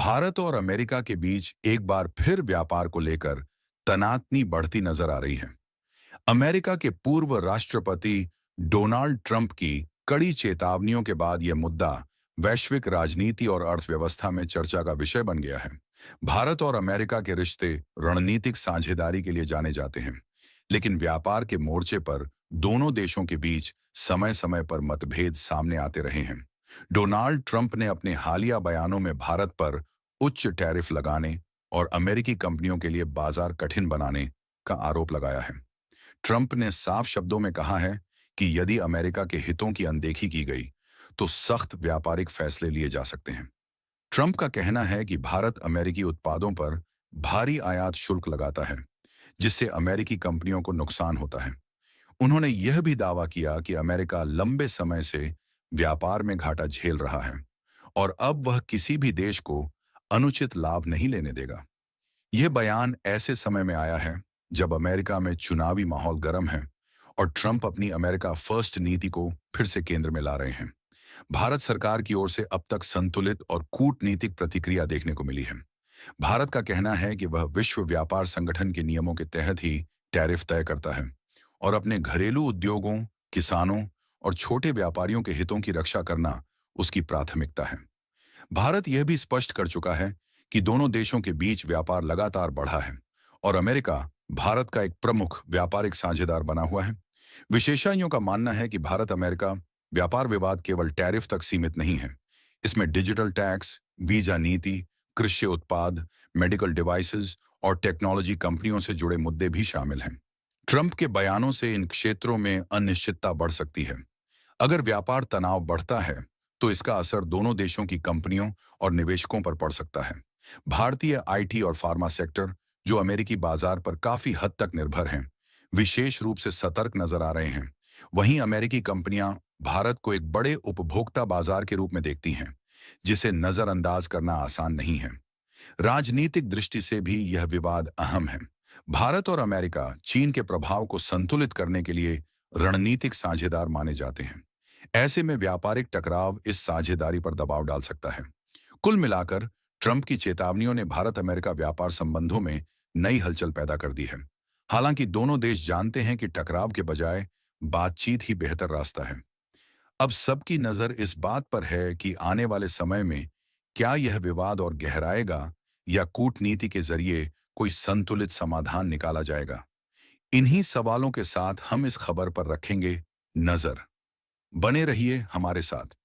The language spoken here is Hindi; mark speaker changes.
Speaker 1: भारत और अमेरिका के बीच एक बार फिर व्यापार को लेकर तनातनी बढ़ती नजर आ रही है। अमेरिका के पूर्व राष्ट्रपति डोनाल्ड ट्रंप की कड़ी चेतावनियों के बाद यह मुद्दा वैश्विक राजनीति और अर्थव्यवस्था में चर्चा का विषय बन गया है। भारत और अमेरिका के रिश्ते रणनीतिक साझेदारी के लिए जाने जाते हैं, लेकिन व्यापार के मोर्चे पर दोनों देशों के बीच समय समय पर मतभेद सामने आते रहे हैं। डोनाल्ड ट्रंप ने अपने हालिया बयानों में भारत पर उच्च टैरिफ लगाने और अमेरिकी कंपनियों के लिए बाजार कठिन बनाने का आरोप लगाया है। ट्रंप ने साफ शब्दों में कहा है कि यदि अमेरिका के हितों की अनदेखी की गई तो सख्त व्यापारिक फैसले लिए जा सकते हैं। ट्रंप का कहना है कि भारत अमेरिकी उत्पादों पर भारी आयात शुल्क लगाता है, जिससे अमेरिकी कंपनियों को नुकसान होता है। उन्होंने यह भी दावा किया कि अमेरिका लंबे समय से व्यापार में घाटा झेल रहा है और अब वह किसी भी देश को अनुचित लाभ नहीं लेने देगा। यह बयान ऐसे समय में आया है जब अमेरिका में चुनावी माहौल गर्म है और ट्रंप अपनी अमेरिका फर्स्ट नीति को फिर से केंद्र में ला रहे हैं। भारत सरकार की ओर से अब तक संतुलित और कूटनीतिक प्रतिक्रिया देखने को मिली है। भारत का कहना है कि वह विश्व व्यापार संगठन के नियमों के तहत ही टैरिफ तय करता है और अपने घरेलू उद्योगों, किसानों और छोटे व्यापारियों के हितों की रक्षा करना उसकी प्राथमिकता है। भारत यह भी स्पष्ट कर चुका है कि दोनों देशों के बीच व्यापार लगातार बढ़ा है और अमेरिका भारत का एक प्रमुख व्यापारिक साझेदार बना हुआ है। विशेषज्ञों का मानना है कि भारत अमेरिका व्यापार विवाद केवल टैरिफ तक सीमित नहीं है। इसमें डिजिटल टैक्स, वीजा नीति, कृषि उत्पाद, मेडिकल डिवाइसेस और टेक्नोलॉजी कंपनियों से जुड़े मुद्दे भी शामिल हैं। ट्रंप के बयानों से इन क्षेत्रों में अनिश्चितता बढ़ सकती है। अगर व्यापार तनाव बढ़ता है तो इसका असर दोनों देशों की कंपनियों और निवेशकों पर पड़ सकता है। भारतीय आईटी और फार्मा सेक्टर, जो अमेरिकी बाजार पर काफी हद तक निर्भर हैं, विशेष रूप से सतर्क नजर आ रहे हैं। वहीं अमेरिकी कंपनियां भारत को एक बड़े उपभोक्ता बाजार के रूप में देखती हैं, जिसे नजरअंदाज करना आसान नहीं है। राजनीतिक दृष्टि से भी यह विवाद अहम है। भारत और अमेरिका चीन के प्रभाव को संतुलित करने के लिए रणनीतिक साझेदार माने जाते हैं। ऐसे में व्यापारिक टकराव इस साझेदारी पर दबाव डाल सकता है। कुल मिलाकर ट्रंप की चेतावनियों ने भारत अमेरिका व्यापार संबंधों में नई हलचल पैदा कर दी है। हालांकि दोनों देश जानते हैं कि टकराव के बजाय बातचीत ही बेहतर रास्ता है। अब सबकी नजर इस बात पर है कि आने वाले समय में क्या यह विवाद और गहराएगा या कूटनीति के जरिए कोई संतुलित समाधान निकाला जाएगा। इन्हीं सवालों के साथ हम इस खबर पर रखेंगे नजर। बने रहिए हमारे साथ।